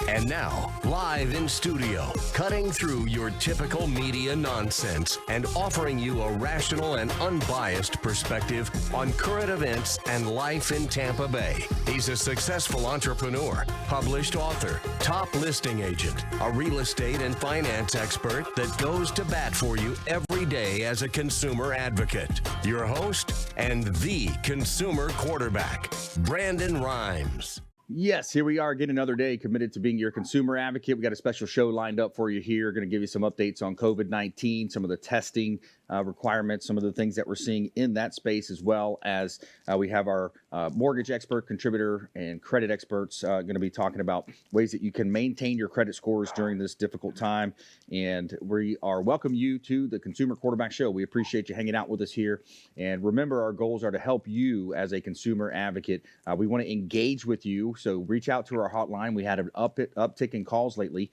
And now, live in studio, cutting through your typical media nonsense and offering you a rational and unbiased perspective on current events and life in Tampa Bay. He's a successful entrepreneur, published author, top listing agent, a real estate and finance expert that goes to bat for you every day as a consumer advocate. Your host and the consumer quarterback, Brandon Rhymes. Yes, here we are again another day committed to being your consumer advocate. We got a special show lined up for you here. Going to give you some updates on COVID-19, some of the testing requirements, some of the things that we're seeing in that space, as well as we have our mortgage expert, contributor, and credit experts going to be talking about ways that you can maintain your credit scores during this difficult time. And we are welcome you to the Consumer Quarterback Show. We appreciate you hanging out with us here. And remember, our goals are to help you as a consumer advocate. We want to engage with you. So reach out to our hotline. We had an uptick in calls lately.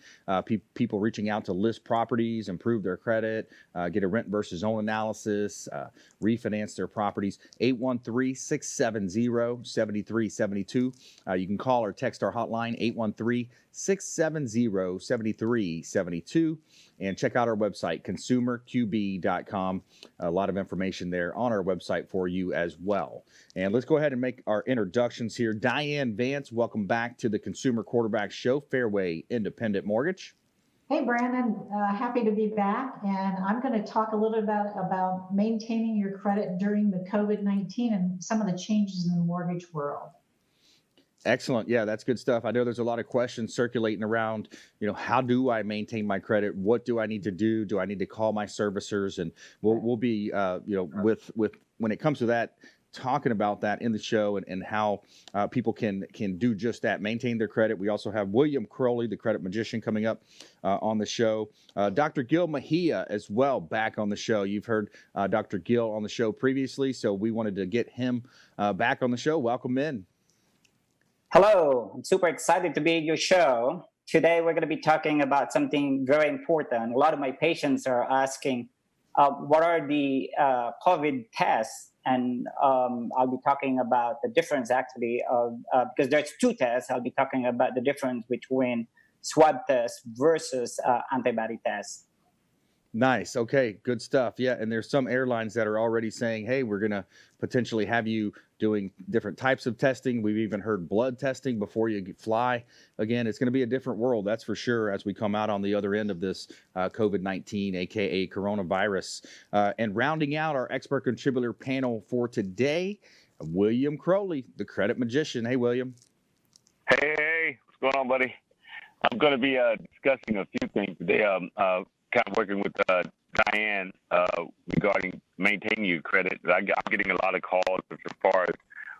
People reaching out to list properties, improve their credit, get a rent versus own analysis, refinance their properties. 813-670-7372. You can call or text our hotline, 813-670-7372. And check out our website, consumerqb.com. A lot of information there on our website for you as well. And let's go ahead and make our introductions here. Diane, Vance, welcome back to the Consumer Quarterback Show, Fairway Independent Mortgage. Hey, Brandon, happy to be back. And I'm going to talk a little bit about maintaining your credit during the COVID-19 and some of the changes in the mortgage world. Excellent. Yeah, that's good stuff. I know there's a lot of questions circulating around, how do I maintain my credit? What do I need to do? Do I need to call my servicers? And we'll be, with when it comes to that, talking about that in the show and how people can do just that, maintain their credit. We also have William Crowley, the credit magician, coming up on the show. Dr. Gil Mejia as well, back on the show. You've heard Dr. Gil on the show previously, so we wanted to get him back on the show. Welcome in. Hello, I'm super excited to be in your show. Today, we're going to be talking about something very important. A lot of my patients are asking, what are the COVID tests? And I'll be talking about the difference actually of, because there's two tests, I'll be talking about the difference between swab tests versus antibody tests. Nice. Okay, good stuff. Yeah, and there's some airlines that are already saying, hey, we're going to potentially have you doing different types of testing. We've even heard blood testing before you fly. Again, it's going to be a different world, that's for sure, as we come out on the other end of this COVID-19, aka coronavirus. And rounding out our expert contributor panel for today, William Crowley, the credit magician. Hey, William. Hey, what's going on, buddy? I'm going to be discussing a few things today. Kind of working with Diane regarding maintaining your credit. I'm getting a lot of calls as far as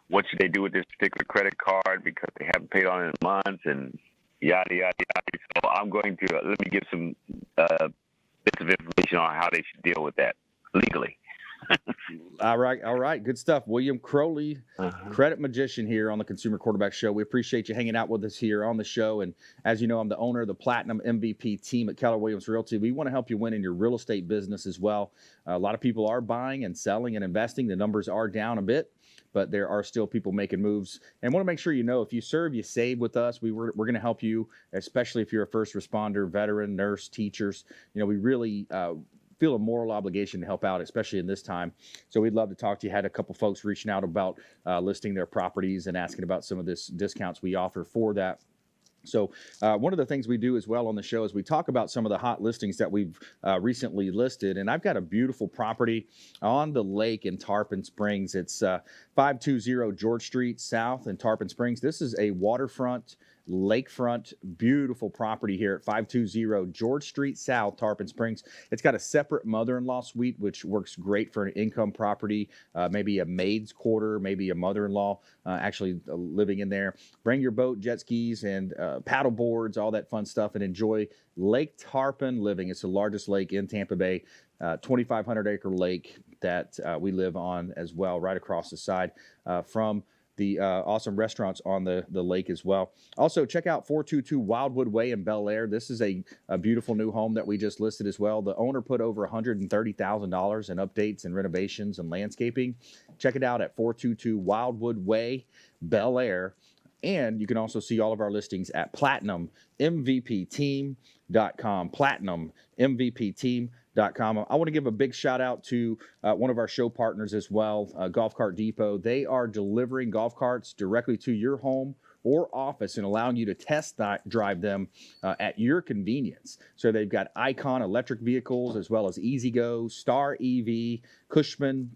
what should they do with this particular credit card because they haven't paid on it in months and yada, yada, yada. So I'm going to, let me give some bits of information on how they should deal with that legally. All right. Good stuff. William Crowley, credit magician here on the Consumer Quarterback Show. We appreciate you hanging out with us here on the show. And as you know, I'm the owner of the Platinum MVP team at Keller Realty. We want to help you win in your real estate business as well. A lot of people are buying and selling and investing. The numbers are down a bit, but there are still people making moves. And want to make sure you know, if you serve, you save with us. We're going to help you, especially if you're a first responder, veteran, nurse, teachers. We really feel a moral obligation to help out, especially in this time. So we'd love to talk to you. Had a couple folks reaching out about listing their properties and asking about some of this discounts we offer for that. So one of the things we do as well on the show is we talk about some of the hot listings that we've recently listed. And I've got a beautiful property on the lake in Tarpon Springs. It's 520 George Street South in Tarpon Springs. This is a waterfront, lakefront, beautiful property here at 520 George Street South, Tarpon Springs. It's got a separate mother-in-law suite, which works great for an income property, maybe a maid's quarter, maybe a mother-in-law actually living in there. Bring your boat, jet skis, and paddle boards, all that fun stuff, and enjoy Lake Tarpon living. It's the largest lake in Tampa Bay, 2,500 acre lake that we live on as well, right across the side from the awesome restaurants on the lake as well. Also, check out 422 Wildwood Way in Bel Air. This is a beautiful new home that we just listed as well. The owner put over $130,000 in updates and renovations and landscaping. Check it out at 422 Wildwood Way, Bel Air. And you can also see all of our listings at platinummvpteam.com. Platinummvpteam.com. I want to give a big shout out to one of our show partners as well, Golf Cart Depot. They are delivering golf carts directly to your home or office and allowing you to test drive them at your convenience. So they've got Icon electric vehicles as well as EasyGo, Star EV, Cushman.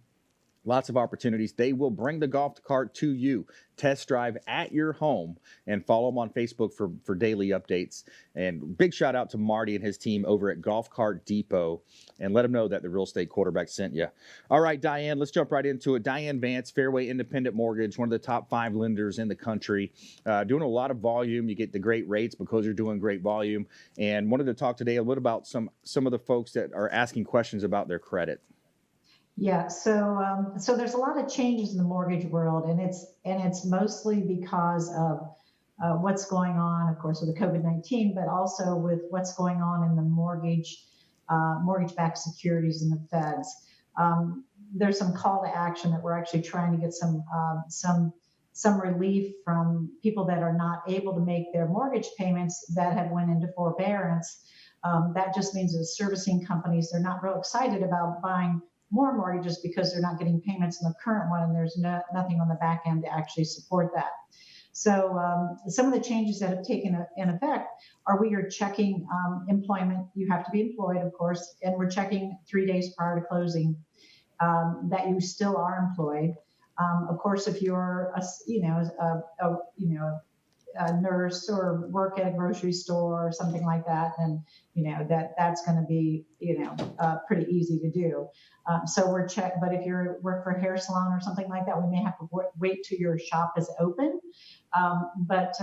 Lots of opportunities. They will bring the golf cart to you, test drive at your home, and follow them on Facebook for daily updates. And big shout out to Marty and his team over at Golf Cart Depot, and let them know that the real estate quarterback sent you. All right, Diane, let's jump right into it. Diane Vance, Fairway Independent Mortgage, one of the top 5 lenders in the country, doing a lot of volume. You get the great rates because you're doing great volume. And wanted to talk today a little about some of the folks that are asking questions about their credit. Yeah, so there's a lot of changes in the mortgage world, and it's mostly because of what's going on, of course, with the COVID-19, but also with what's going on in the mortgage-backed securities and the Feds. There's some call to action that we're actually trying to get some relief from people that are not able to make their mortgage payments that have went into forbearance. That just means that servicing companies, they're not real excited about buying more mortgages because they're not getting payments in the current one, and there's nothing on the back end to actually support that. So some of the changes that have taken in effect are we are checking employment. You have to be employed, of course, and we're checking 3 days prior to closing that you still are employed. Of course, if you're a nurse or work at a grocery store or something like that, then that's going to be pretty easy to do. So we're but if you work for a hair salon or something like that, we may have to wait till your shop is open. But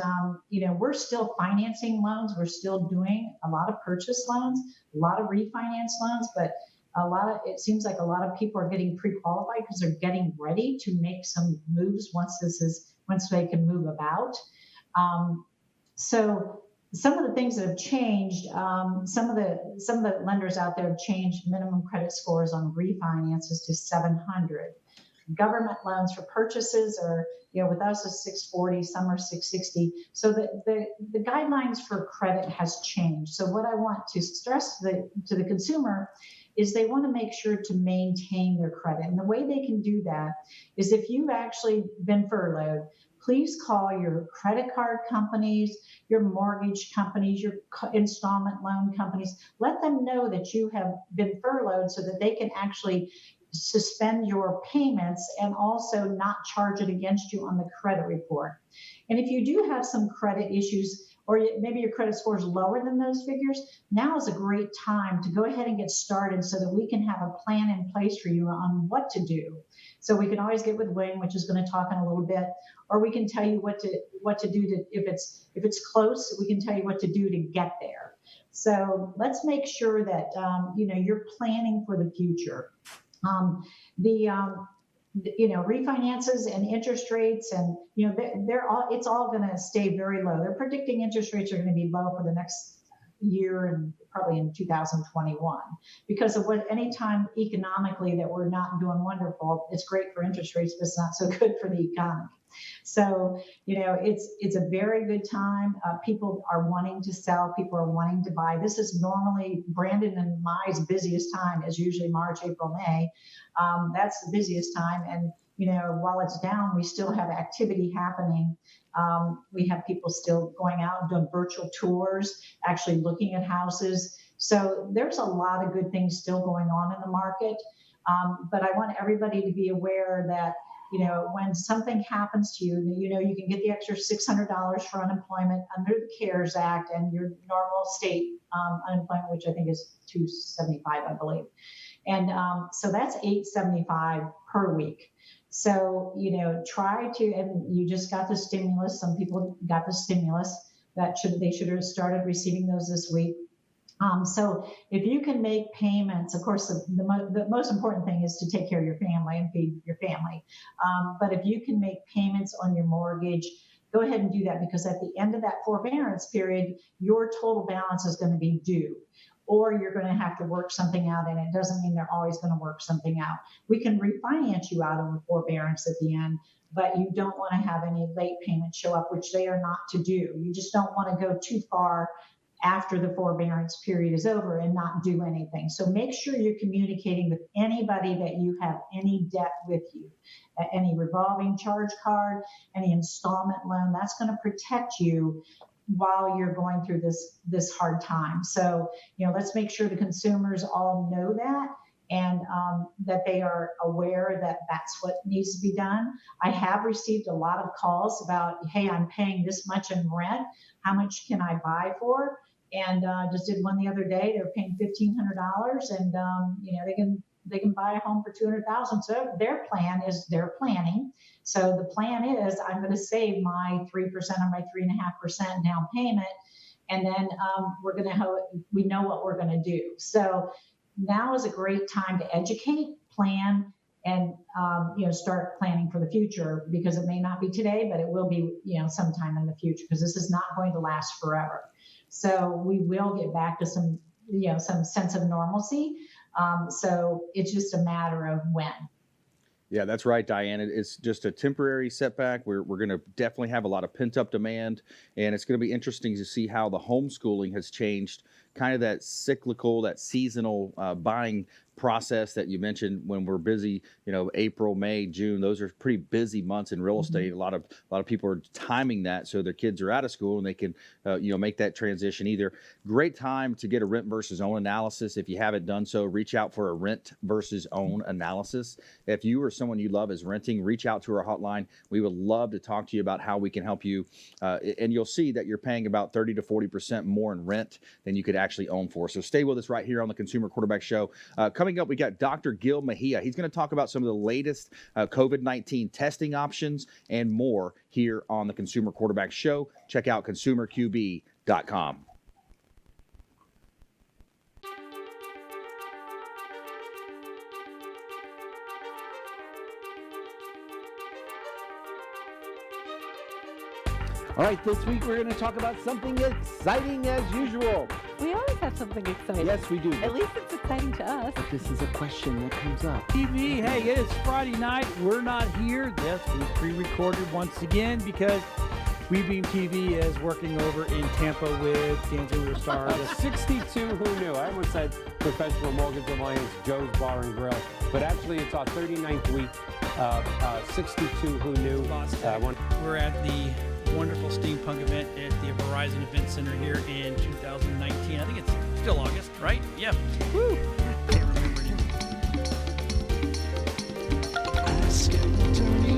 we're still financing loans. We're still doing a lot of purchase loans, a lot of refinance loans, but it seems like a lot of people are getting pre-qualified because they're getting ready to make some moves once they can move about. So some of the things that have changed, some of the lenders out there have changed minimum credit scores on refinances to 700. Government loans for purchases are, with us is 640, some are 660. So the guidelines for credit has changed. So what I want to stress to the consumer is they want to make sure to maintain their credit. And the way they can do that is if you've actually been furloughed, please call your credit card companies, your mortgage companies, your installment loan companies. Let them know that you have been furloughed so that they can actually suspend your payments and also not charge it against you on the credit report. And if you do have some credit issues, or maybe your credit score is lower than those figures, now is a great time to go ahead and get started so that we can have a plan in place for you on what to do. So we can always get with Wayne, which is going to talk in a little bit, or we can tell you what to do if it's close, we can tell you what to do to get there. So let's make sure that you're planning for the future. Refinances and interest rates, and it's all going to stay very low. They're predicting interest rates are going to be low for the next year and probably in 2021 because of anytime economically that we're not doing wonderful. It's great for interest rates, but it's not so good for the economy. So, it's a very good time. People are wanting to sell. People are wanting to buy. This is normally Brandon and my busiest time is usually March, April, May. That's the busiest time. And, while it's down, we still have activity happening. We have people still going out and doing virtual tours, actually looking at houses. So there's a lot of good things still going on in the market. But I want everybody to be aware that when something happens to you, you can get the extra $600 for unemployment under the CARES Act and your normal state unemployment, which I think is $275, I believe. And so that's $875 per week. So, try to, and you just got the stimulus. Some people got the stimulus they should have started receiving those this week. So if you can make payments, of course, the most important thing is to take care of your family and feed your family. But if you can make payments on your mortgage, go ahead and do that, because at the end of that forbearance period, your total balance is going to be due. or you're going to have to work something out, and it doesn't mean they're always going to work something out. We can refinance you out of the forbearance at the end, but you don't want to have any late payments show up, which they are not to do. You just don't want to go too far after the forbearance period is over and not do anything. So make sure you're communicating with anybody that you have any debt with you, any revolving charge card, any installment loan. That's going to protect you while you're going through this hard time. So, let's make sure the consumers all know that, and that they are aware that that's what needs to be done. I have received a lot of calls about, hey, I'm paying this much in rent. How much can I buy for? And just did one the other day. They're paying $1,500, and they can buy a home for $200,000. So their plan is they're planning. So the plan is I'm going to save my 3% or my 3.5% down payment, and then we know what we're going to do. So now is a great time to educate, plan, and start planning for the future, because it may not be today, but it will be sometime in the future, because this is not going to last forever. So we will get back to some sense of normalcy. So it's just a matter of when. Yeah, that's right, Diane. It's just a temporary setback. We're going to definitely have a lot of pent-up demand, and it's going to be interesting to see how the homeschooling has changed, kind of that cyclical, that seasonal buying process that you mentioned. When we're busy, April, May, June, those are pretty busy months in real estate. A lot of people are timing that so their kids are out of school and they can make that transition. Either great time to get a rent versus own analysis. If you haven't done so, reach out for a rent versus own analysis. If you or someone you love is renting, reach out to our hotline. We would love to talk to you about how we can help you, and you'll see that you're paying about 30 to 40% more in rent than you could actually own for. So stay with us right here on the Consumer Quarterback Show. Coming up, we got Dr. Gil Mejia. He's going to talk about some of the latest COVID-19 testing options and more here on the Consumer Quarterback Show. Check out consumerqb.com. All right, this week we're going to talk about something exciting as usual. We always have something exciting. Yes, we do. At least it's exciting to us. But this is a question that comes up. TV, hey, it is Friday night. We're not here. Yes, we pre-recorded once again because WeBeam TV is working over in Tampa with Dancing with the Stars. 62 Who Knew. I almost said Professional Mortgage Alliance, Joe's Bar and Grill, but actually it's our 39th week. 62 Who Knew. We're at the wonderful steampunk event at the Verizon Event Center here in 2019. I think it's still August, right? Yeah. Woo! Can't remember anymore. Ask an attorney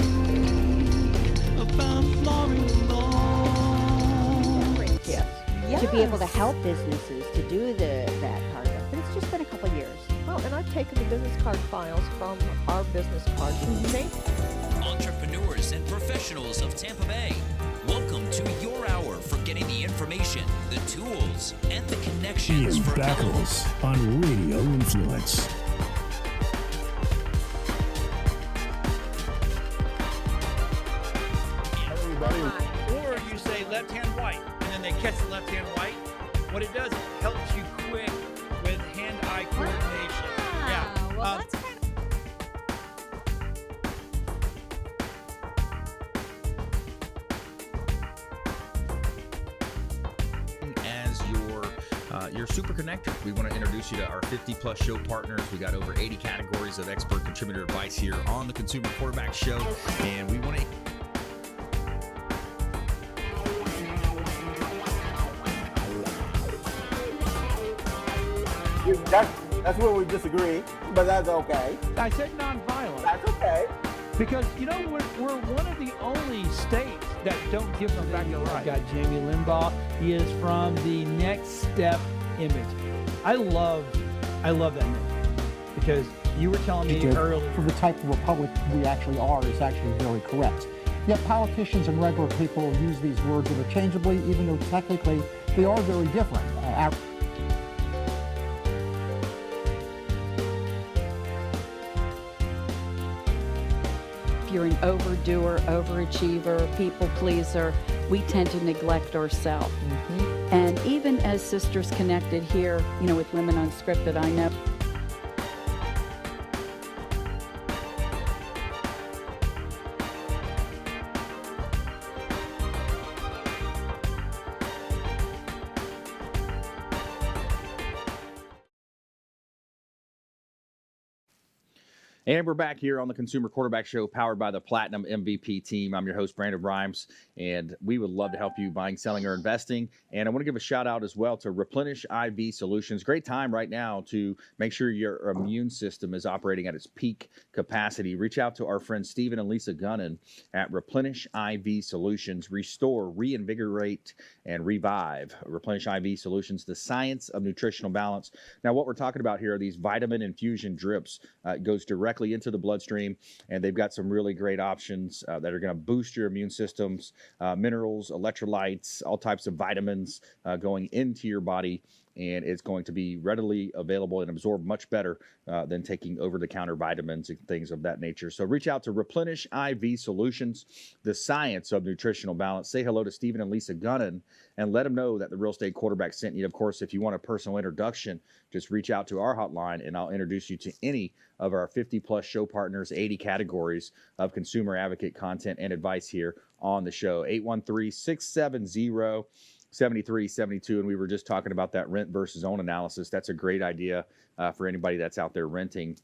about Florida law. Yes. To be able to help businesses to do that part of it. But it's just been a couple of years. Well, and I've taken the business card files from our business card machine. Entrepreneurs and professionals of Tampa Bay, welcome to your hour for getting the information, the tools, and the connections Ian for Beckles on Radio Influence. Everybody. Or you say left hand white, and then they catch the left hand white. What it does, it helps you quick with hand-eye coordination. Yeah. Well, that's kind of... As your super connector, we want to introduce you to our 50-plus show partners. We got over 80 categories of expert contributor advice here on the Consumer Quarterback Show, and we want to... That's where we disagree, but that's okay. I said nonviolent. That's okay. Because, we're one of the only states that don't give them back the right. Got Jamie Limbaugh. He is from the Next Step image. I love that image because you were telling me earlier. For the type of republic we actually are is actually very correct. Yet politicians and regular people use these words interchangeably, even though technically they are very different. If you're an overdoer, overachiever, people pleaser, we tend to neglect ourselves. And even as Sisters Connected here, with Women Unscripted, I know And we're back here on the Consumer Quarterback Show, powered by the Platinum MVP team. I'm your host, Brandon Rhymes, and we would love to help you buying, selling, or investing. And I want to give a shout out as well to Replenish IV Solutions. Great time right now to make sure your immune system is operating at its peak capacity. Reach out to our friends Stephen and Lisa Gunnan at Replenish IV Solutions. Restore, reinvigorate, and revive. Replenish IV Solutions, the science of nutritional balance. Now, what we're talking about here are these vitamin infusion drips. It goes directly into the bloodstream, and they've got some really great options that are going to boost your immune systems, minerals, electrolytes, all types of vitamins going into your body, and it's going to be readily available and absorb much better than taking over-the-counter vitamins and things of that nature. So reach out to Replenish IV Solutions, the science of nutritional balance. Say hello to Stephen and Lisa Gunnan and let them know that the Real Estate Quarterback sent you. Of course, if you want a personal introduction, just reach out to our hotline and I'll introduce you to any of our 50-plus show partners, 80 categories of consumer advocate content and advice here on the show. 813-670-7372. And we were just talking about that rent versus own analysis. That's a great idea for anybody that's out there renting.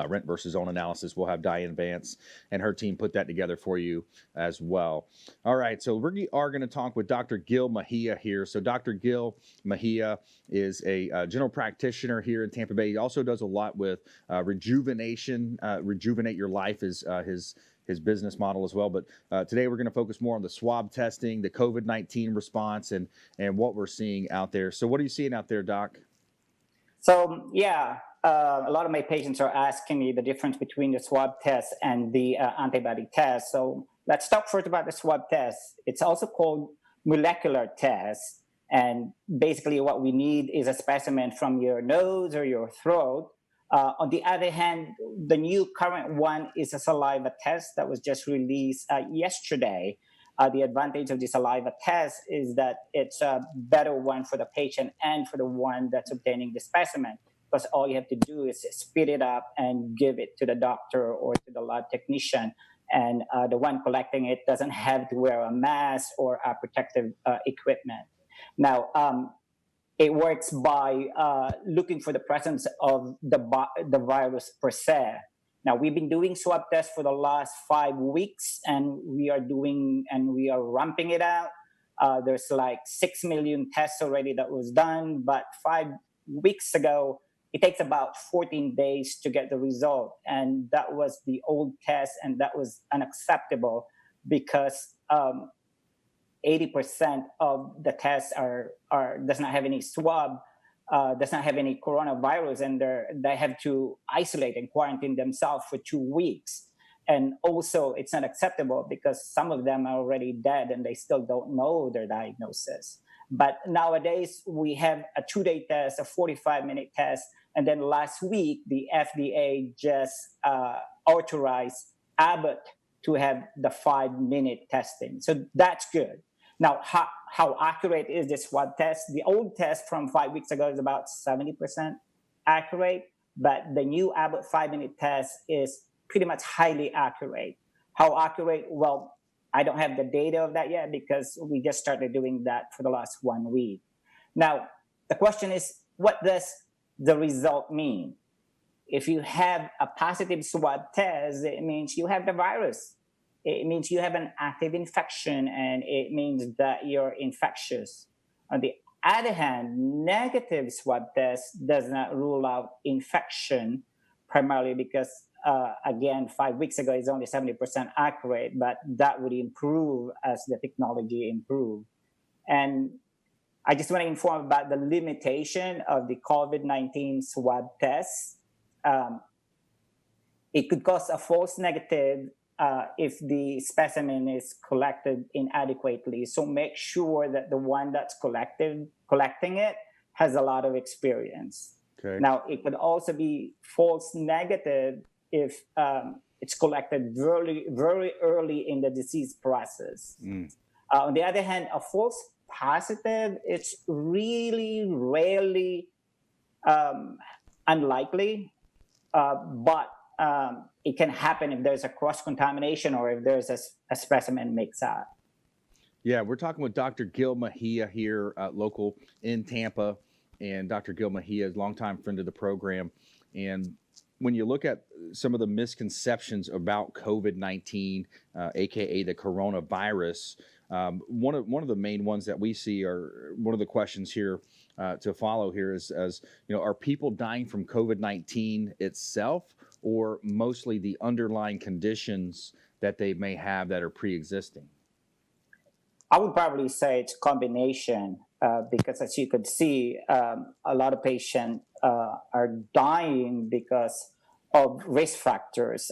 Rent versus own analysis. We'll have Diane, Vance, and her team put that together for you as well. All right, so we are going to talk with Dr. Gil Mejia here. So Dr. Gil Mejia is a general practitioner here in Tampa Bay. He also does a lot with rejuvenation. Rejuvenate Your Life is his business model as well. But today we're going to focus more on the swab testing, the COVID-19 response, and what we're seeing out there. So what are you seeing out there, Doc? So, a lot of my patients are asking me the difference between the swab test and the antibody test. So let's talk first about the swab test. It's also called molecular test. And basically what we need is a specimen from your nose or your throat. On the other hand, the new current one is a saliva test that was just released yesterday. The advantage of the saliva test is that it's a better one for the patient and for the one that's obtaining the specimen, because all you have to do is spit it up and give it to the doctor or to the lab technician. And the one collecting it doesn't have to wear a mask or a protective equipment. Now, it works by looking for the presence of the virus per se. Now, we've been doing swab tests for the last 5 weeks, and we are ramping it out. There's like 6 million tests already that was done, but 5 weeks ago, it takes about 14 days to get the result. And that was the old test, and that was unacceptable because 80% of the tests does not have any swab, does not have any coronavirus, and they have to isolate and quarantine themselves for 2 weeks. And also, it's not acceptable because some of them are already dead and they still don't know their diagnosis. But nowadays, we have a 2-day test, a 45-minute test, and then last week, the FDA just authorized Abbott to have the 5-minute testing. So that's good. Now, how accurate is this swab test? The old test from 5 weeks ago is about 70% accurate, but the new Abbott 5-minute test is pretty much highly accurate. How accurate? Well, I don't have the data of that yet because we just started doing that for the last 1 week. Now, the question is, what does the result mean? If you have a positive swab test, it means you have the virus. It means you have an active infection, and it means that you're infectious. On the other hand, negative swab test does not rule out infection, primarily because, again, 5 weeks ago is only 70% accurate, but that would improve as the technology improves. And I just want to inform about the limitation of the COVID-19 swab test. It could cause a false negative if the specimen is collected inadequately. So make sure that the one that's collecting it has a lot of experience. Okay. Now, it could also be false negative if it's collected very, very early in the disease process. On the other hand, a false positive, it's really rarely unlikely, but it can happen if there's a cross-contamination or if there's a specimen mix up. Yeah, we're talking with Dr. Gil Mejia here, local in Tampa. And Dr. Gil Mejia is a longtime friend of the program. And when you look at some of the misconceptions about COVID-19, aka the coronavirus, one of the main ones that we see are one of the questions here to follow here is, as you know, are people dying from COVID-19 itself, or mostly the underlying conditions that they may have that are pre-existing? I would probably say it's a combination because, as you could see, a lot of patients are dying because of risk factors.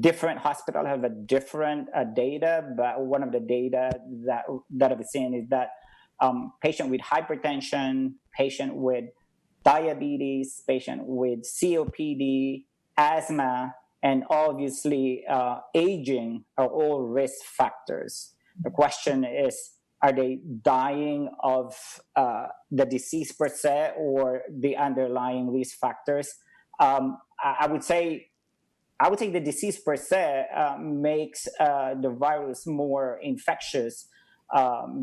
Different hospitals have a different data, but one of the data that I've seen is that patient with hypertension, patient with diabetes, patient with COPD, asthma, and obviously aging are all risk factors. The question is, are they dying of the disease per se or the underlying risk factors? I would say the disease per se makes the virus more infectious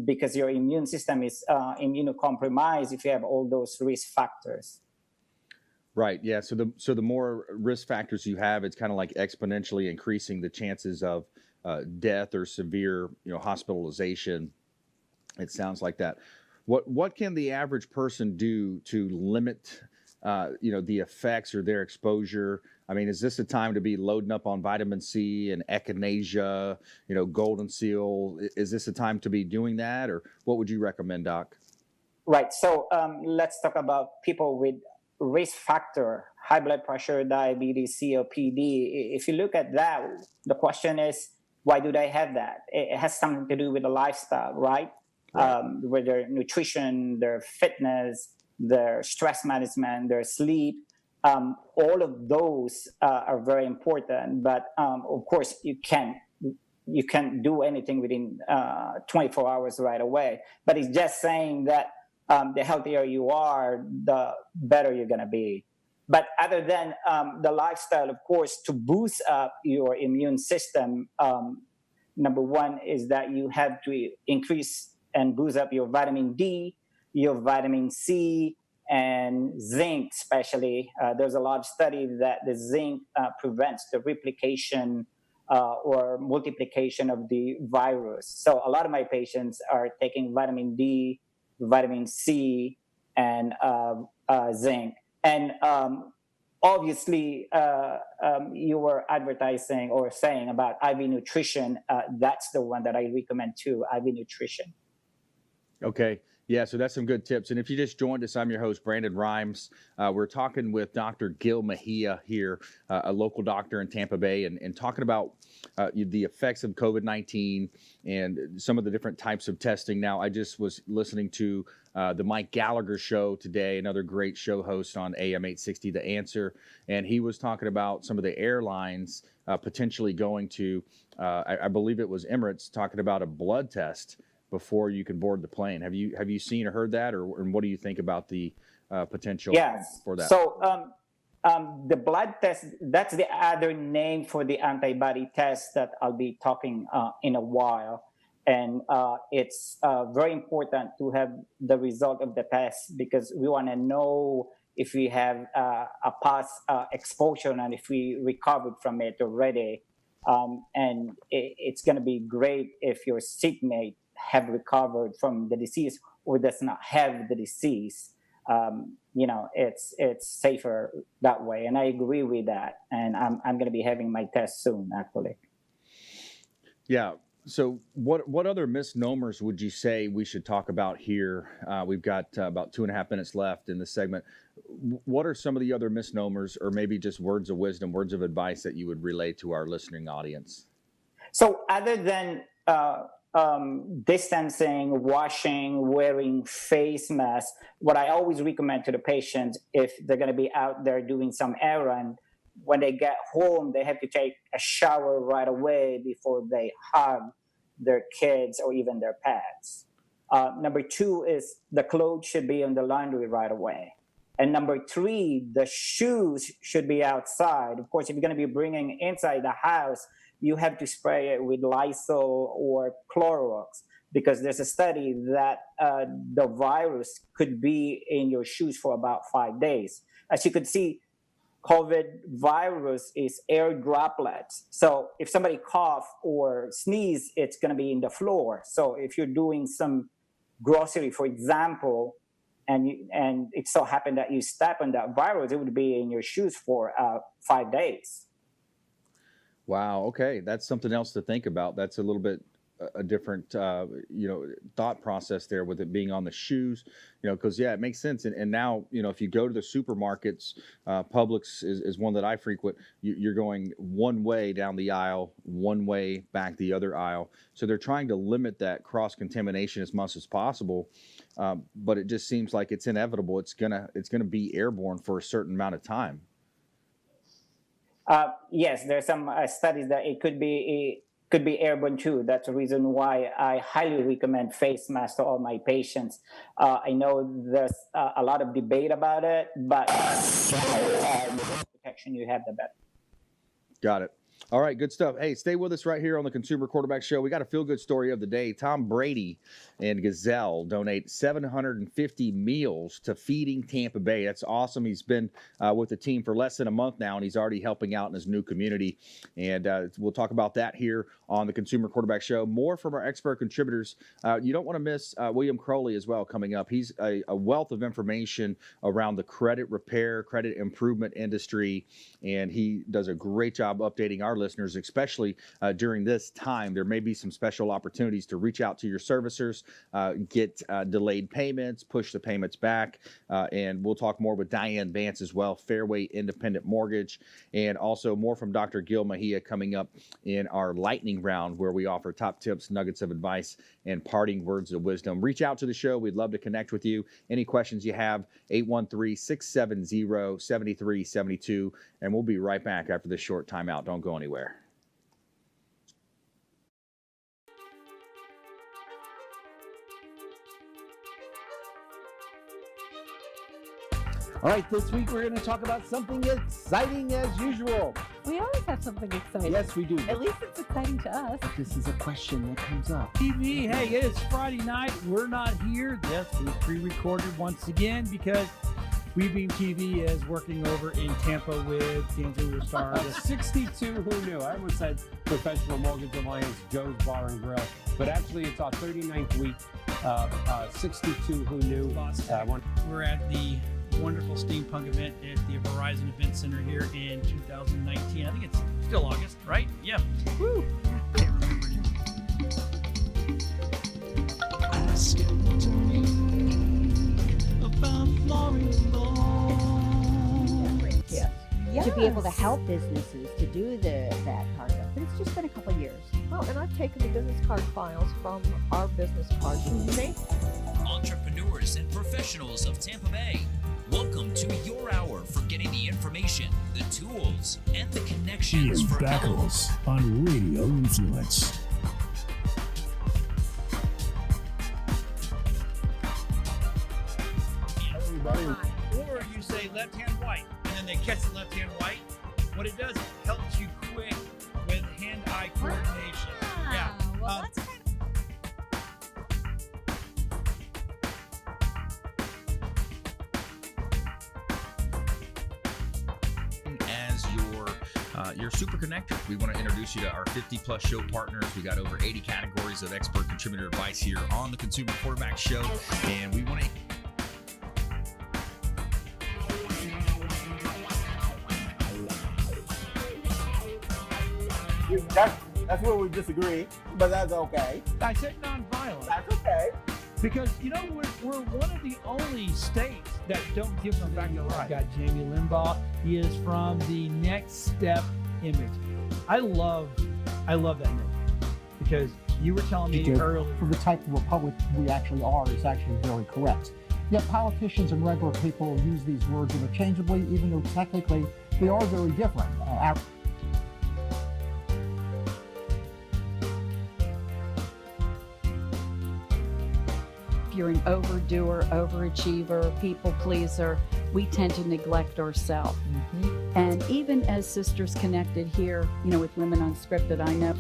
because your immune system is immunocompromised if you have all those risk factors. Right. Yeah. So the more risk factors you have, it's kind of like exponentially increasing the chances of death or severe, hospitalization. It sounds like that. What can the average person do to limit, the effects or their exposure? I mean, is this a time to be loading up on vitamin C and echinacea, golden seal? Is this a time to be doing that, or what would you recommend, Doc? Right. So let's talk about people with risk factor, high blood pressure, diabetes, COPD. If you look at that, the question is, why do they have that? It has something to do with the lifestyle, right? With their nutrition, their fitness, their stress management, their sleep. All of those are very important. But of course, you can't do anything within 24 hours right away. But it's just saying that the healthier you are, the better you're going to be. But other than the lifestyle, of course, to boost up your immune system, number one is that you have to increase and boost up your vitamin D, your vitamin C, and zinc especially. There's a lot of studies that the zinc prevents the replication or multiplication of the virus. So a lot of my patients are taking vitamin D, vitamin C, and zinc. And obviously, you were advertising or saying about IV nutrition. That's the one that I recommend too, IV nutrition. Okay. Yeah, so that's some good tips. And if you just joined us, I'm your host, Brandon Rhymes. We're talking with Dr. Gil Mejia here, a local doctor in Tampa Bay, and talking about the effects of COVID-19 and some of the different types of testing. Now, I just was listening to the Mike Gallagher show today, another great show host on AM 860, The Answer, and he was talking about some of the airlines potentially going to, I believe it was Emirates, talking about a blood test before you can board the plane. Have you seen or heard that, or what do you think about the potential for that? So the blood test, that's the other name for the antibody test that I'll be talking in a while. And it's very important to have the result of the test because we want to know if we have a past exposure and if we recovered from it already. And it's going to be great if your seatmate have recovered from the disease or does not have the disease. It's safer that way, and I agree with that. And I'm going to be having my test soon, actually. Yeah. So what other misnomers would you say we should talk about here? We've got about 2.5 minutes left in this segment. What are some of the other misnomers, or maybe just words of wisdom, words of advice that you would relay to our listening audience? So other than distancing, washing, wearing face masks, what I always recommend to the patients, if they're going to be out there doing some errand, when they get home, they have to take a shower right away before they hug their kids or even their pets. Number 2 is the clothes should be in the laundry right away. And number 3, the shoes should be outside. Of course, if you're going to be bringing inside the house, you have to spray it with Lysol or Clorox, because there's a study that the virus could be in your shoes for about 5 days. As you could see, COVID virus is air droplets. So if somebody cough or sneeze, it's going to be in the floor. So if you're doing some grocery, for example, and it so happened that you step on that virus, it would be in your shoes for 5 days. Wow. Okay, that's something else to think about. That's a little bit a different thought process there with it being on the shoes, because it makes sense. And now, if you go to the supermarkets, Publix is one that I frequent. You're going one way down the aisle, one way back the other aisle. So they're trying to limit that cross contamination as much as possible. But it just seems like it's inevitable. It's gonna be airborne for a certain amount of time. Yes, there's some studies that it could be airborne too. That's the reason why I highly recommend face masks to all my patients. I know there's a lot of debate about it, but the more protection you have, the better. Got it. All right, good stuff. Hey, stay with us right here on the Consumer Quarterback Show. We got a feel-good story of the day. Tom Brady and Gazelle donate 750 meals to Feeding Tampa Bay. That's awesome. He's been with the team for less than a month now, and he's already helping out in his new community. And we'll talk about that here on the Consumer Quarterback Show. More from our expert contributors. You don't want to miss William Crowley as well coming up. He's a wealth of information around the credit repair, credit improvement industry, and he does a great job updating our listeners, especially during this time. There may be some special opportunities to reach out to your servicers, get delayed payments, push the payments back, and we'll talk more with Diane, Vance as well, Fairway Independent Mortgage, and also more from Dr. Gil Mejia coming up in our lightning round, where we offer top tips, nuggets of advice, and parting words of wisdom. Reach out to the show. We'd love to connect with you. Any questions you have, 813-670-7372, and we'll be right back after this short timeout. Don't go anywhere. All right, this week we're going to talk about something exciting as usual. We always have something exciting. Yes, we do. At least it's exciting to us. This is a question that comes up. TV, hey, it is Friday night. We're not here. Yes, we pre-recorded once again because WeBeam TV is working over in Tampa with D'Angelo Star. 62, who knew? I almost said Professional Mortgage Alliance, Joe's Bar and Grill. But actually, it's our 39th week. 62, who knew? We're at the wonderful steampunk event at the Verizon Event Center here in 2019. I think it's still August, right? Yeah. Woo! Can't remember. Ask to me about Yes. To be able to help businesses to do that part of it. But it's just been a couple of years. Well, and I've taken the business card files from our business cards and made Entrepreneurs and professionals of Tampa Bay, welcome to your hour for getting the information, the tools, and the connections for Battles on Radio Influence. Or you say left hand white, and then they catch the left hand white. What it does, it helps you quick with hand-eye coordination. Yeah. Well, that's kind As your super connector, we want to introduce you to our 50-plus show partners. We got over 80 categories of expert contributor advice here on the Consumer Quarterback Show, and we want to. That's where we disagree, but that's okay. I said nonviolent. That's okay. Because, we're one of the only states that don't give them back the right. Got Jamie Limbaugh. He is from the Next Step image. I love that image because you were telling me earlier. For the type of republic we actually are is actually very correct. Yet politicians and regular people use these words interchangeably, even though technically they are very different. you're an overdoer, overachiever, people pleaser, we tend to neglect ourselves. And even as Sisters Connected here, with Women Unscripted, I know.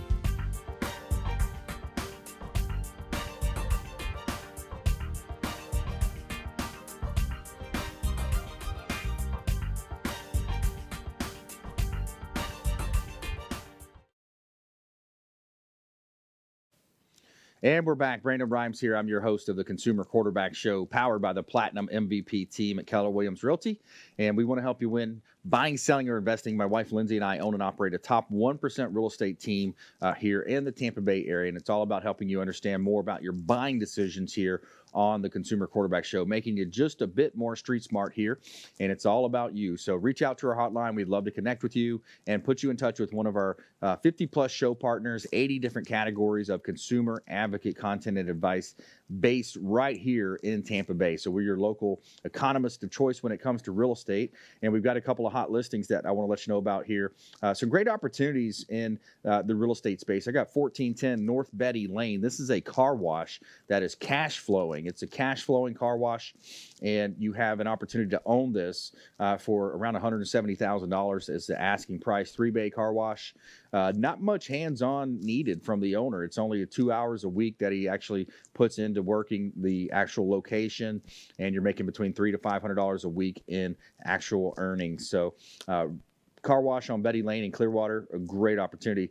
And we're back. Brandon Rhymes here. I'm your host of the Consumer Quarterback Show, powered by the Platinum MVP team at Keller Williams Realty. And we want to help you win buying, selling, or investing. My wife, Lindsay, and I own and operate a top 1% real estate team here in the Tampa Bay area. And it's all about helping you understand more about your buying decisions here on the Consumer Quarterback Show, making you just a bit more street smart here. And it's all about you. So reach out to our hotline. We'd love to connect with you and put you in touch with one of our 50-plus show partners, 80 different categories of consumer advocate content and advice based right here in Tampa Bay. So we're your local economist of choice when it comes to real estate. And we've got a couple of hot listings that I want to let you know about here. Some great opportunities in the real estate space. I got 1410 North Betty Lane. This is a car wash that is cash flowing. It's a cash flowing car wash, and you have an opportunity to own this for around $170,000 as the asking price. 3-bay car wash. Not much hands-on needed from the owner. It's only 2 hours a week that he actually puts into working the actual location, and you're making between $300 to $500 a week in actual earnings. So car wash on Betty Lane in Clearwater, a great opportunity.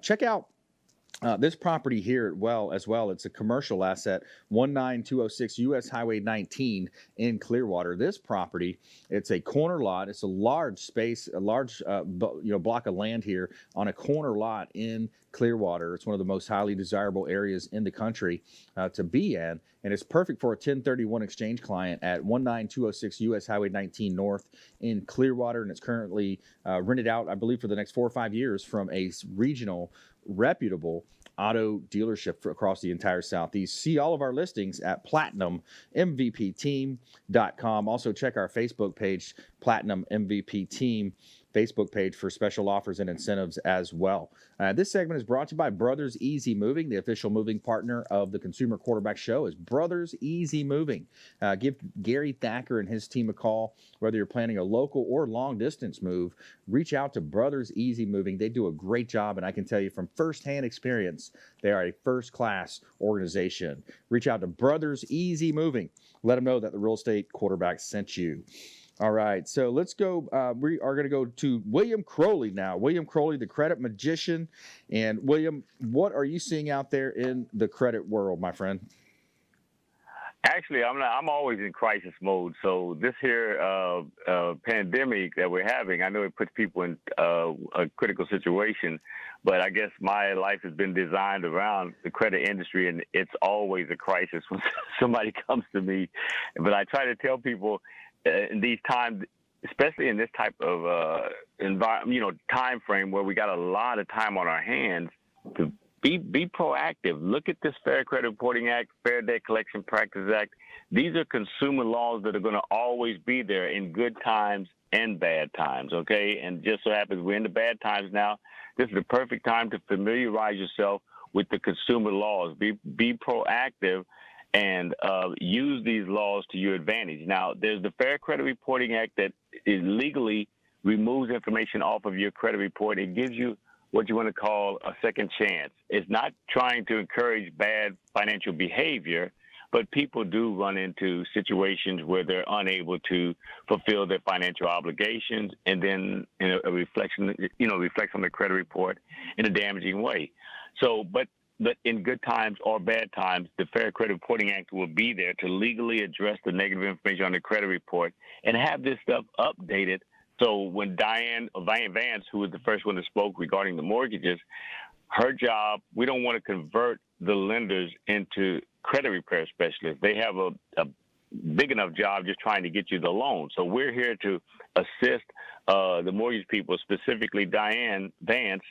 Check out this property here as well. It's a commercial asset, 19206 US Highway 19 in Clearwater. This property, it's a corner lot. It's a large space, a large block of land here on a corner lot in Clearwater. It's one of the most highly desirable areas in the country to be in, and it's perfect for a 1031 exchange client at 19206 US Highway 19 North in Clearwater, and it's currently rented out, I believe, for the next 4 or 5 years from a regional reputable auto dealership across the entire Southeast. See all of our listings at PlatinumMVPTeam.com. Also check our Facebook page, Platinum MVP Team Facebook page, for special offers and incentives as well. This segment is brought to you by Brothers Easy Moving. The official moving partner of the Consumer Quarterback Show is Brothers Easy Moving. Give Gary Thacker and his team a call. Whether you're planning a local or long distance move, reach out to Brothers Easy Moving. They do a great job, and I can tell you from firsthand experience, they are a first-class organization. Reach out to Brothers Easy Moving. Let them know that the Real Estate Quarterback sent you. All right, so let's go. We are going to go to William Crowley now. William Crowley, the credit magician. And William, what are you seeing out there in the credit world, my friend? Actually, I'm always in crisis mode. So this here pandemic that we're having, I know it puts people in a critical situation, but I guess my life has been designed around the credit industry, and it's always a crisis when somebody comes to me. But I try to tell people, in these times, especially in this type of time frame where we got a lot of time on our hands, to be proactive. Look at this Fair Credit Reporting Act, Fair Debt Collection Practices Act. These are consumer laws that are going to always be there in good times and bad times, okay? And just so happens we're in the bad times now. This is the perfect time to familiarize yourself with the consumer laws. Be proactive and use these laws to your advantage. Now, there's the Fair Credit Reporting Act that legally removes information off of your credit report. It gives you what you want to call a second chance. It's not trying to encourage bad financial behavior, but people do run into situations where they're unable to fulfill their financial obligations, and then a reflects on the credit report in a damaging way. So, but in good times or bad times, the Fair Credit Reporting Act will be there to legally address the negative information on the credit report and have this stuff updated. So when Diane Vance, who was the first one that spoke regarding the mortgages, her job, we don't want to convert the lenders into credit repair specialists. They have a big enough job just trying to get you the loan. So we're here to assist the mortgage people, specifically Diane Vance,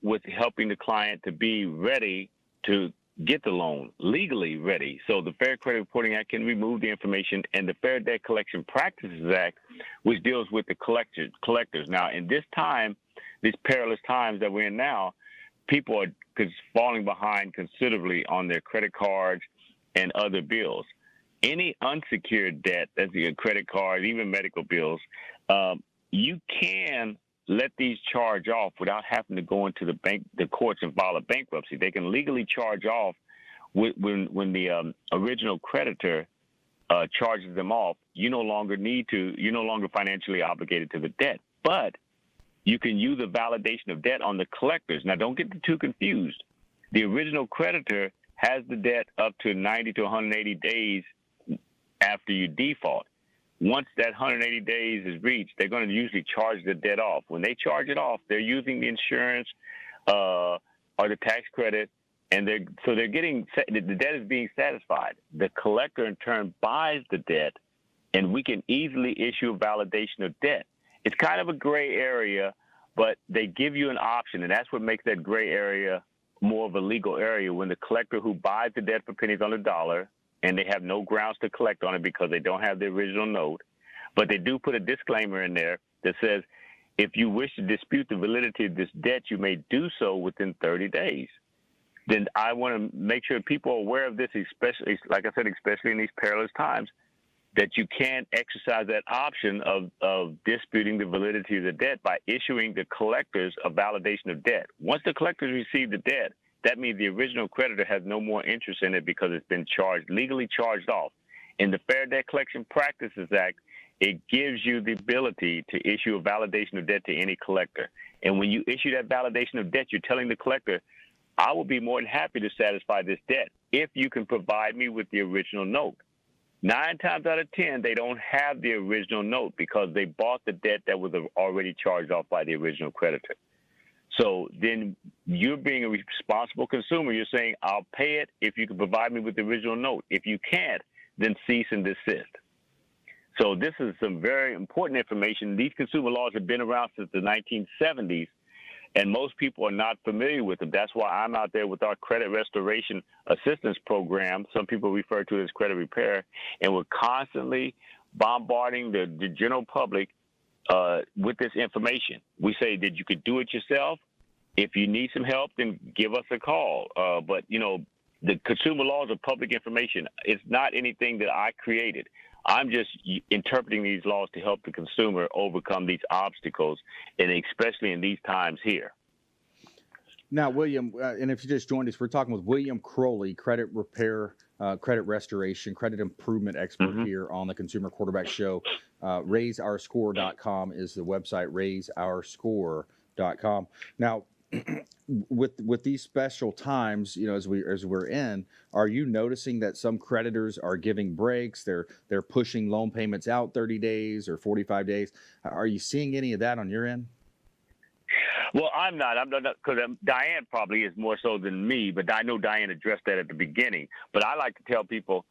with helping the client to be ready to get the loan, legally ready. So the Fair Credit Reporting Act can remove the information, and the Fair Debt Collection Practices Act, which deals with the collectors. Now, in this time, these perilous times that we're in now, people are falling behind considerably on their credit cards, and other bills. Any unsecured debt, that's your credit card, even medical bills, you can let these charge off without having to go into the courts and file a bankruptcy. They can legally charge off when the original creditor charges them off. You're no longer financially obligated to the debt, but you can use a validation of debt on the collectors. Now, don't get too confused. The original creditor has the debt up to 90 to 180 days after you default. Once that 180 days is reached, they're going to usually charge the debt off. When they charge it off, they're using the insurance or the tax credit, and they're getting the debt is being satisfied. The collector in turn buys the debt, and we can easily issue a validation of debt. It's kind of a gray area, but they give you an option, and that's what makes that gray area more of a legal area. When the collector who buys the debt for pennies on the dollar, and they have no grounds to collect on it because they don't have the original note, but they do put a disclaimer in there that says, if you wish to dispute the validity of this debt, you may do so within 30 days. Then I want to make sure people are aware of this, especially, like I said, especially in these perilous times, that you can exercise that option of disputing the validity of the debt by issuing the collectors a validation of debt. Once the collectors receive the debt, that means the original creditor has no more interest in it because it's been legally charged off. In the Fair Debt Collection Practices Act, it gives you the ability to issue a validation of debt to any collector. And when you issue that validation of debt, you're telling the collector, I will be more than happy to satisfy this debt if you can provide me with the original note. 9 times out of 10, they don't have the original note because they bought the debt that was already charged off by the original creditor. So then you're being a responsible consumer. You're saying, I'll pay it if you can provide me with the original note. If you can't, then cease and desist. So this is some very important information. These consumer laws have been around since the 1970s, and most people are not familiar with them. That's why I'm out there with our credit restoration assistance program. Some people refer to it as credit repair, and we're constantly bombarding the general public with this information. We say that you could do it yourself. If you need some help, then give us a call. But, the consumer laws are public information. It's not anything that I created. I'm just interpreting these laws to help the consumer overcome these obstacles, and especially in these times here. Now, William, and if you just joined us, we're talking with William Crowley, credit repair, credit restoration, credit improvement expert here on the Consumer Quarterback Show. RaiseOurScore.com is the website, RaiseOurScore.com. Now, with these special times, as we're in, are you noticing that some creditors are giving breaks? They're pushing loan payments out 30 days or 45 days. Are you seeing any of that on your end? Well, I'm not because Diane probably is more so than me, but I know Diane addressed that at the beginning. But I like to tell people,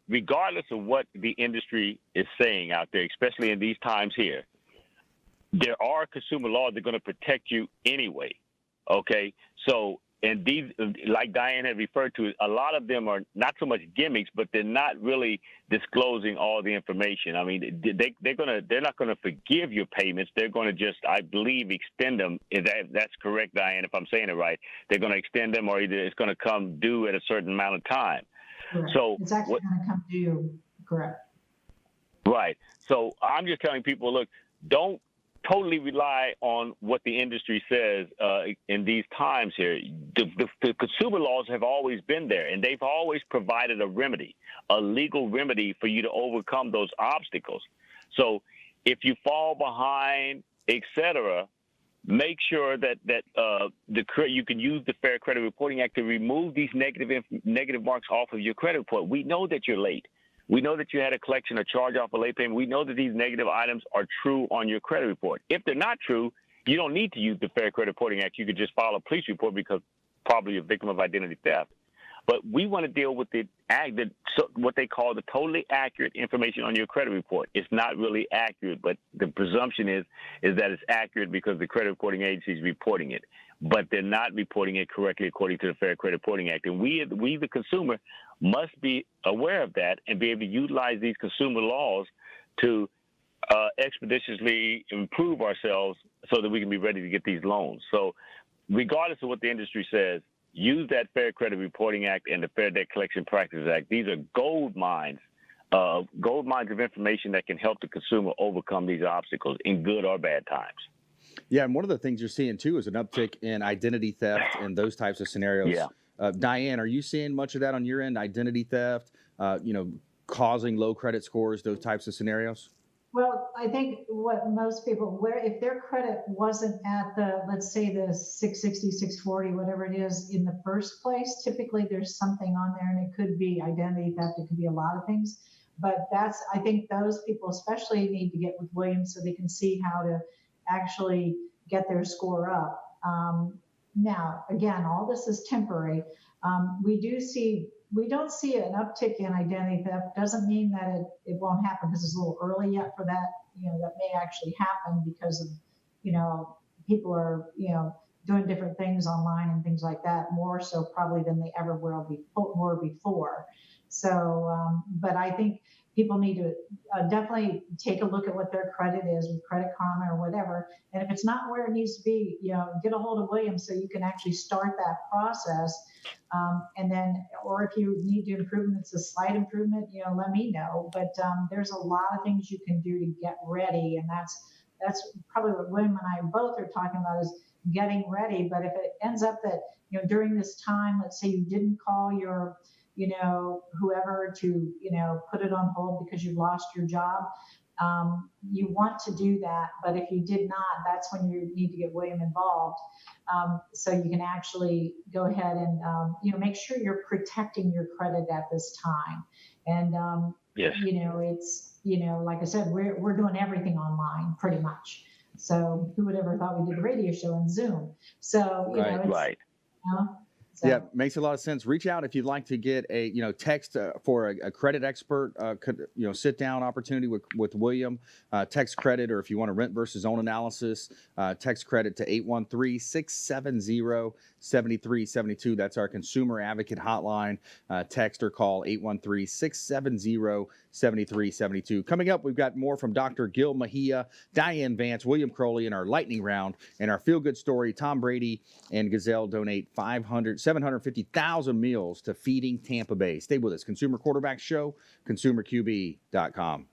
regardless of what the industry is saying out there, especially in these times here, there are consumer laws that are going to protect you anyway. Okay, so and these, like Diane had referred to, a lot of them are not so much gimmicks, but they're not really disclosing all the information. I mean, they're not gonna forgive your payments. They're going to just, I believe, extend them. That's correct, Diane, if I'm saying it right. They're going to extend them, or either it's going to come due at a certain amount of time. Correct. So it's actually going to come due. Correct. Right. So I'm just telling people, look, don't totally rely on what the industry says in these times here. The consumer laws have always been there, and they've always provided a remedy, a legal remedy for you to overcome those obstacles. So if you fall behind, etc., make sure that you can use the Fair Credit Reporting Act to remove these negative marks off of your credit report. We know that you're late. We know that you had a collection, a charge-off, a late payment. We know that these negative items are true on your credit report. If they're not true, you don't need to use the Fair Credit Reporting Act. You could just file a police report because probably a victim of identity theft. But we want to deal with what they call the totally accurate information on your credit report. It's not really accurate, but the presumption is that it's accurate because the credit reporting agency is reporting it. But they're not reporting it correctly according to the Fair Credit Reporting Act. And we, the consumer, must be aware of that and be able to utilize these consumer laws to expeditiously improve ourselves so that we can be ready to get these loans. So regardless of what the industry says, use that Fair Credit Reporting Act and the Fair Debt Collection Practices Act. These are gold mines of information that can help the consumer overcome these obstacles in good or bad times. Yeah, and one of the things you're seeing too is an uptick in identity theft and those types of scenarios. Yeah. Diane, are you seeing much of that on your end? Identity theft, causing low credit scores, those types of scenarios? Well, I think what most people, if their credit wasn't at the, let's say the 660, 640, whatever it is in the first place, typically there's something on there, and it could be identity theft, it could be a lot of things. But I think those people especially need to get with Williams so they can see how to actually get their score up. Now, again, all this is temporary. We don't see an uptick in identity theft. Doesn't mean that it won't happen because it's a little early yet for that. That may actually happen because of, people are, doing different things online and things like that, more so probably than they ever were before. So, but I think people need to definitely take a look at what their credit is with Credit Karma or whatever. And if it's not where it needs to be, get a hold of Williams so you can actually start that process. And then, or if you need to improve, it's a slight improvement, let me know. But there's a lot of things you can do to get ready. And that's probably what William and I both are talking about, is getting ready. But if it ends up that, during this time, let's say you didn't call your whoever to, put it on hold because you lost your job. You want to do that, but if you did not, that's when you need to get William involved. So you can actually go ahead and, make sure you're protecting your credit at this time. And, yes. It's, like I said, we're doing everything online pretty much. So who would ever thought we did a radio show on Zoom? So, Right. So. Yeah, makes a lot of sense. Reach out if you'd like to get a text for a credit expert, sit down opportunity with William. Text credit, or if you want to rent versus own analysis, text credit to 813-670-7372. That's our consumer advocate hotline. Text or call 813-670-7372. Coming up, we've got more from Dr. Gil Mejia, Diane, Vance, William Crowley in our lightning round. And our feel good story: Tom Brady and Gazelle donate 750,000 meals to Feeding Tampa Bay. Stay with us. Consumer Quarterback Show, consumerqb.com.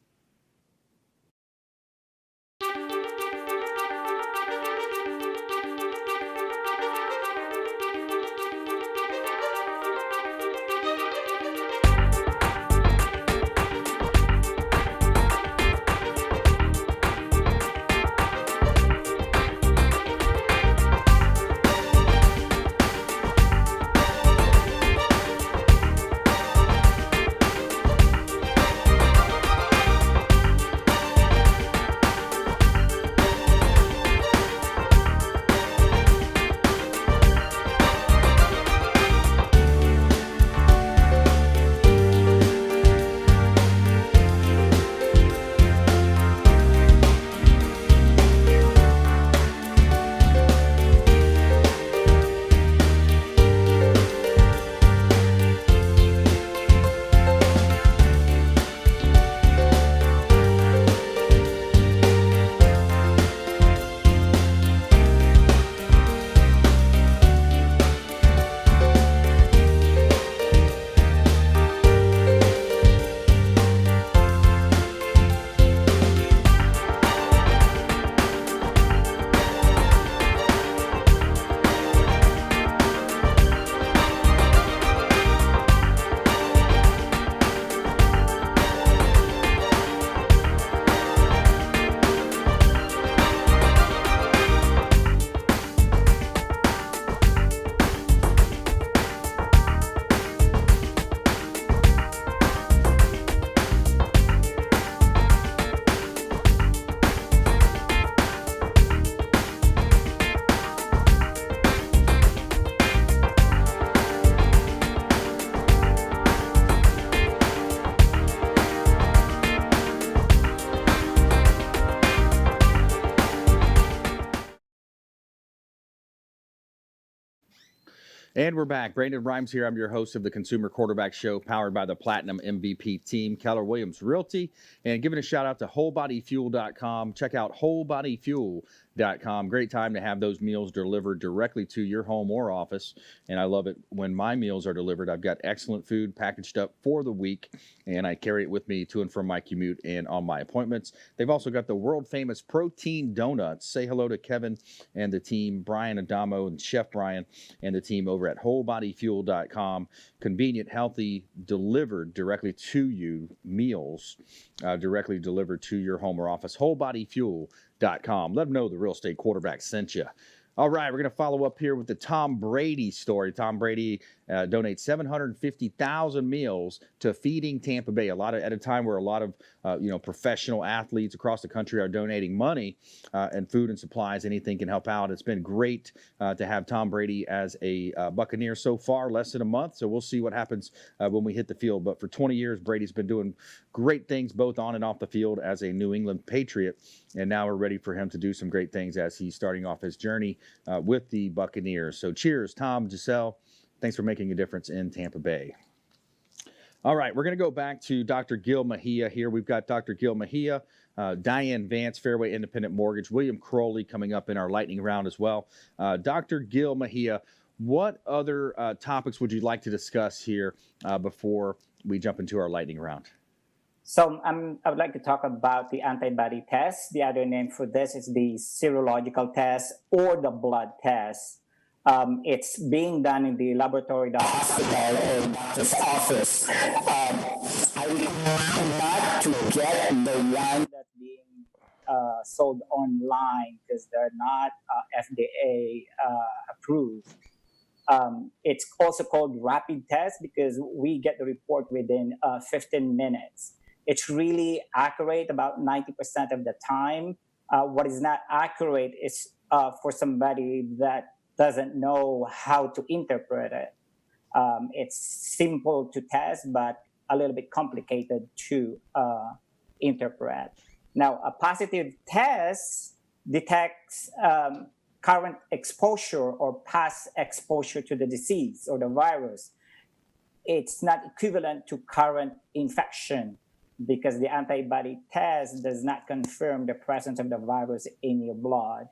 And we're back. Brandon Rhymes here. I'm your host of the Consumer Quarterback Show, powered by the Platinum MVP team, Keller Williams Realty. And giving a shout out to WholeBodyFuel.com. Check out WholeBodyFuel Great time to have those meals delivered directly to your home or office. And I love it when my meals are delivered. I've got excellent food packaged up for the week, and I carry it with me to and from my commute and on my appointments. They've also got the world famous protein donuts. Say hello to Kevin and the team, Brian Adamo and Chef Brian and the team over at wholebodyfuel.com. Convenient, healthy, delivered directly to you meals, directly delivered to your home or office. Wholebodyfuel.com. Let them know the real estate quarterback sent you. All right, we're going to follow up here with the Tom Brady story. Tom Brady donates 750,000 meals to Feeding Tampa Bay. At a time where a lot of professional athletes across the country are donating money and food and supplies. Anything can help out. It's been great to have Tom Brady as a Buccaneer so far, less than a month. So we'll see what happens when we hit the field. But for 20 years, Brady's been doing great things both on and off the field as a New England Patriot. And now we're ready for him to do some great things as he's starting off his journey with the Buccaneers. So cheers, Tom, Giselle. Thanks for making a difference in Tampa Bay. All right, we're going to go back to Dr. Gil Mejia here. We've got Dr. Gil Mejia, Diane, Vance, Fairway Independent Mortgage, William Crowley coming up in our lightning round as well. Dr. Gil Mejia, what other topics would you like to discuss here before we jump into our lightning round? So I would like to talk about the antibody test. The other name for this is the serological test or the blood test. It's being done in the laboratory, the hospital, or doctor's office. I recommend not to get the one that's being sold online because they're not FDA approved. It's also called rapid test because we get the report within 15 minutes. It's really accurate about 90% of the time. What is not accurate is for somebody that doesn't know how to interpret it. It's simple to test, but a little bit complicated to interpret. Now, a positive test detects current exposure or past exposure to the disease or the virus. It's not equivalent to current infection because the antibody test does not confirm the presence of the virus in your blood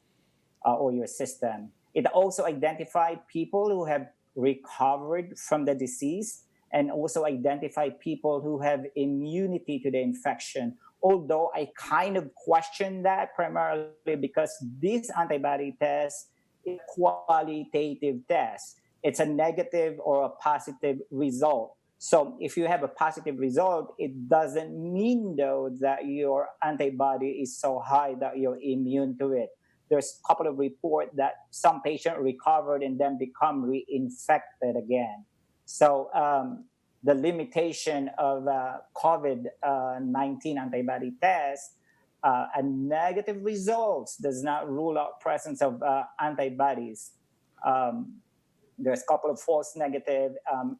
or your system. It also identifies people who have recovered from the disease and also identify people who have immunity to the infection. Although I kind of question that primarily because this antibody test is a qualitative test. It's a negative or a positive result. So if you have a positive result, it doesn't mean though that your antibody is so high that you're immune to it. There's a couple of reports that some patient recovered and then become reinfected again. So the limitation of COVID-19 antibody test, a negative results does not rule out presence of antibodies. There's a couple of false negative.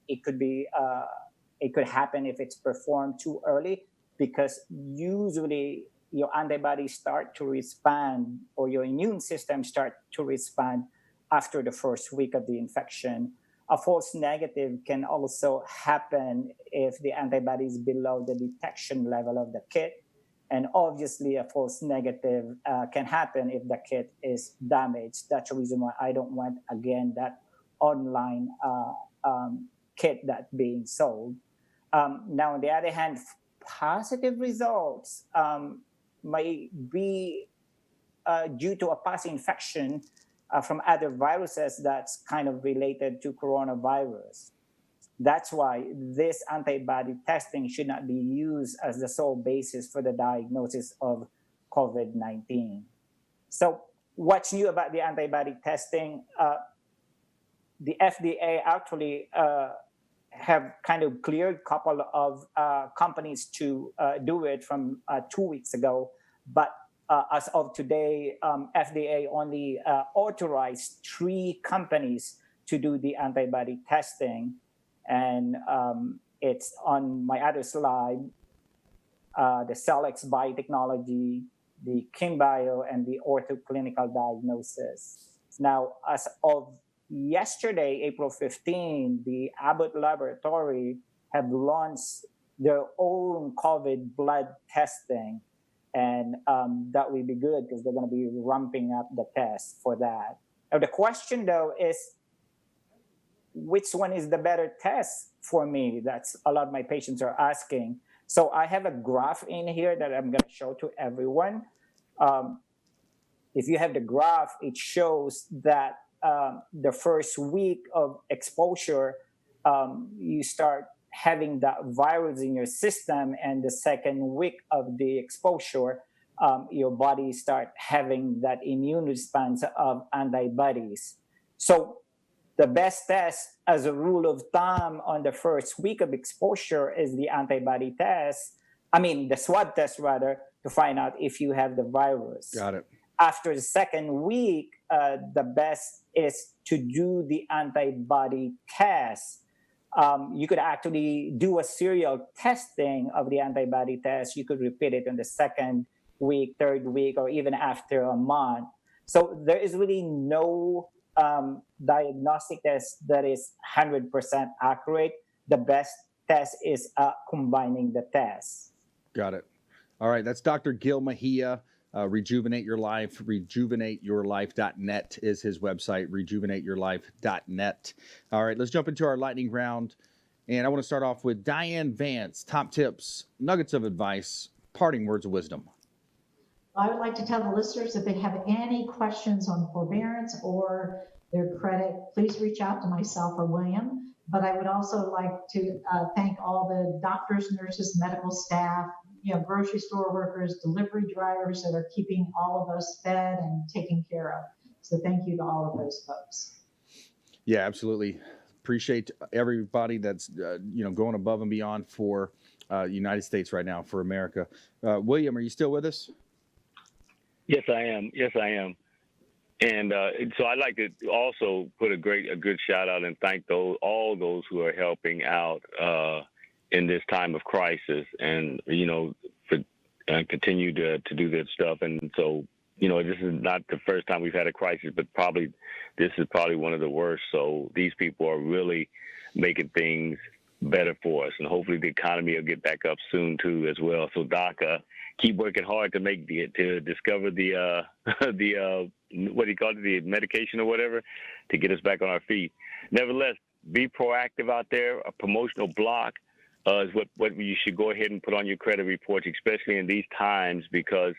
It could happen if it's performed too early because usually your antibodies start to respond or your immune system start to respond after the first week of the infection. A false negative can also happen if the antibody is below the detection level of the kit. And obviously a false negative can happen if the kit is damaged. That's the reason why I don't want, again, that online kit that's being sold. Now, on the other hand, positive results may be due to a past infection from other viruses that's kind of related to coronavirus. That's why this antibody testing should not be used as the sole basis for the diagnosis of COVID-19. So what's new about the antibody testing? The FDA actually have kind of cleared a couple of companies to do it from 2 weeks ago. But as of today, FDA only authorized 3 companies to do the antibody testing. And it's on my other slide, the Cellex Biotechnology, the KimBio, and the Ortho Clinical Diagnosis. Now, as of yesterday, April 15, the Abbott Laboratory have launched their own COVID blood testing. and that will be good because they're going to be ramping up the test for that. Now, the question though is, which one is the better test for me? That's a lot of my patients are asking. So I have a graph in here that I'm going to show to everyone. If you have the graph, it shows that the first week of exposure, you start having that virus in your system, and the second week of the exposure, your body start having that immune response of antibodies. So the best test, as a rule of thumb, on the first week of exposure is the antibody test. The swab test rather, to find out if you have the virus. Got it. After the second week, the best is to do the antibody test. You could actually do a serial testing of the antibody test. You could repeat it in the second week, third week, or even after a month. So there is really no diagnostic test that is 100% accurate. The best test is combining the tests. Got it. All right. That's Dr. Gil Mejia. Rejuvenate Your Life. RejuvenateYourLife.net is his website. RejuvenateYourLife.net. All right. Let's jump into our lightning round. And I want to start off with Diane, Vance. Top tips, nuggets of advice, parting words of wisdom. I would like to tell the listeners, if they have any questions on forbearance or their credit, please reach out to myself or William. But I would also like to thank all the doctors, nurses, medical staff, grocery store workers, delivery drivers that are keeping all of us fed and taken care of. So thank you to all of those folks. Yeah, absolutely. Appreciate everybody that's going above and beyond for United States right now, for America. William, are you still with us? Yes, I am. And so I'd like to also put a good shout out and thank all those who are helping out in this time of crisis, and continue to do their stuff. And so this is not the first time we've had a crisis, but this is probably one of the worst. So these people are really making things better for us, and hopefully the economy will get back up soon too as well. So Doc, keep working hard to discover the what do you call it, the medication or whatever, to get us back on our feet. Nevertheless, be proactive out there. A promotional block is what you should go ahead and put on your credit reports, especially in these times, because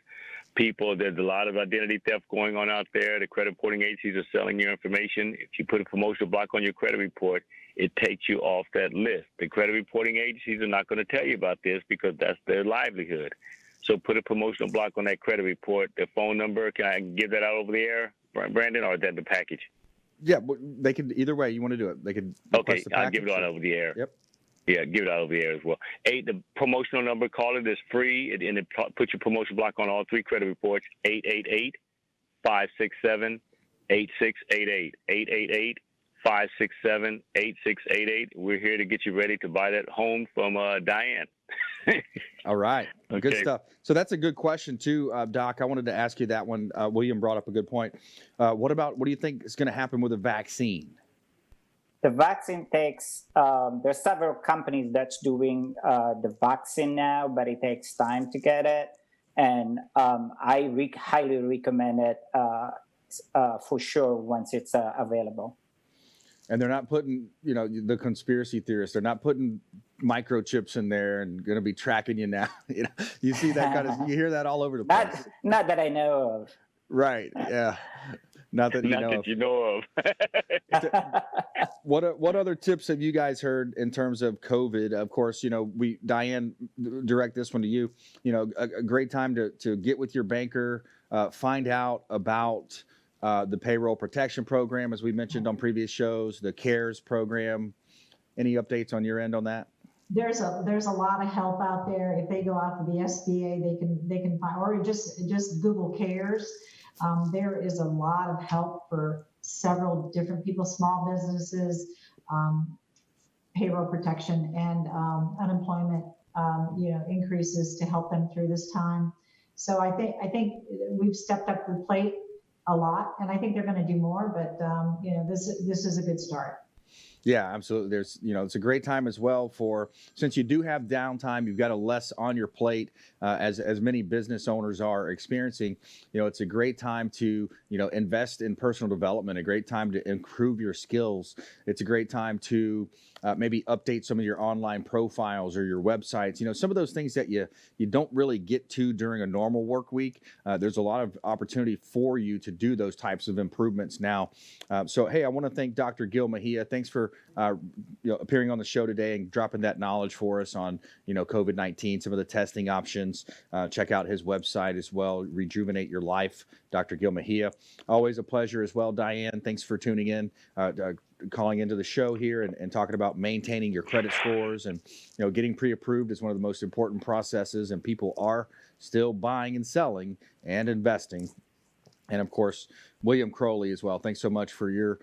there's a lot of identity theft going on out there. The credit reporting agencies are selling your information. If you put a promotional block on your credit report, it takes you off that list. The credit reporting agencies are not going to tell you about this because that's their livelihood. So put a promotional block on that credit report. The phone number, can I give that out over the air, Brandon, or is that the package? Yeah, they could, either way you want to do it. They could. Okay, I'll give it out over the air. Yep. Yeah, give it out over the air as well. The promotional number, call it, is free, and put your promotional block on all three credit reports, 888-567-8688. 888-567-8688. We're here to get you ready to buy that home from Diane. All right. Okay. Good stuff. So that's a good question too, Doc. I wanted to ask you that one. William brought up a good point. What do you think is going to happen with a vaccine? The vaccine takes, there's several companies that's doing the vaccine now, but it takes time to get it. And I highly recommend it for sure once it's available. And they're not putting, the conspiracy theorists, they're not putting microchips in there and going to be tracking you now. You see that you hear that all over the place. Not that I know of. Right. Yeah. Not that you know of. What other tips have you guys heard in terms of COVID? Of course, Diane, direct this one to you. A great time to get with your banker, find out about the payroll protection program, as we mentioned on previous shows, the CARES program. Any updates on your end on that? There's a lot of help out there. If they go out to the SBA, they can find, or just Google CARES. There is a lot of help for several different people, small businesses, payroll protection, and unemployment increases to help them through this time. So I think we've stepped up to the plate a lot, and I think they're going to do more. But this is a good start. Yeah, absolutely. There's, it's a great time as well since you do have downtime, you've got a less on your plate, as many business owners are experiencing. It's a great time to, invest in personal development, a great time to improve your skills. It's a great time to maybe update some of your online profiles or your websites. Some of those things that you don't really get to during a normal work week. There's a lot of opportunity for you to do those types of improvements now. So, hey, I want to thank Dr. Gil Mejia. Thanks for appearing on the show today and dropping that knowledge for us on COVID-19, some of the testing options. Check out his website as well, Rejuvenate Your Life, Dr. Gil Mejia. Always a pleasure as well, Diane. Thanks for tuning in, calling into the show here and talking about maintaining your credit scores and getting pre-approved is one of the most important processes, and people are still buying and selling and investing. And of course, William Crowley as well. Thanks so much for your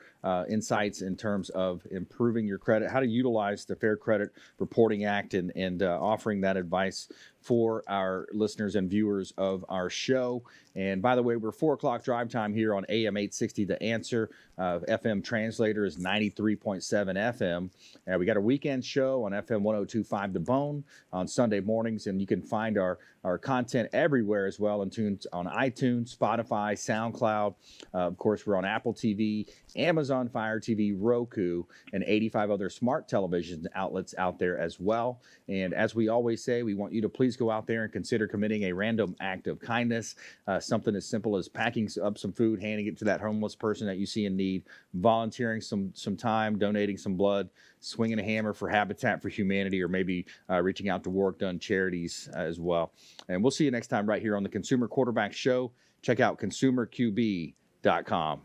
insights in terms of improving your credit, how to utilize the Fair Credit Reporting Act, and offering that advice for our listeners and viewers of our show. And by the way, we're 4 o'clock drive time here on AM 860 The Answer. FM translator is 93.7 FM. We got a weekend show on FM 102.5 The Bone on Sunday mornings, and you can find our content everywhere as well on iTunes, Spotify, SoundCloud. Of course, we're on Apple TV, Amazon Fire TV, Roku, and 85 other smart television outlets out there as well. And as we always say, we want you to please go out there and consider committing a random act of kindness, something as simple as packing up some food, handing it to that homeless person that you see in need, volunteering some time, donating some blood, swinging a hammer for Habitat for Humanity, or maybe reaching out to Work Done Charities as well. And we'll see you next time right here on the Consumer Quarterback Show. Check out consumerqb.com.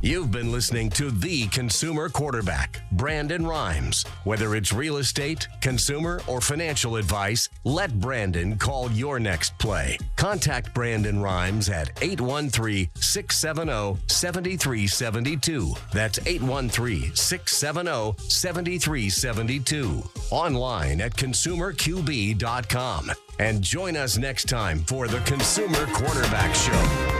You've been listening to The Consumer Quarterback, Brandon Rhymes. Whether it's real estate, consumer, or financial advice, let Brandon call your next play. Contact Brandon Rhymes at 813-670-7372. That's 813-670-7372. Online at consumerqb.com. And join us next time for The Consumer Quarterback Show.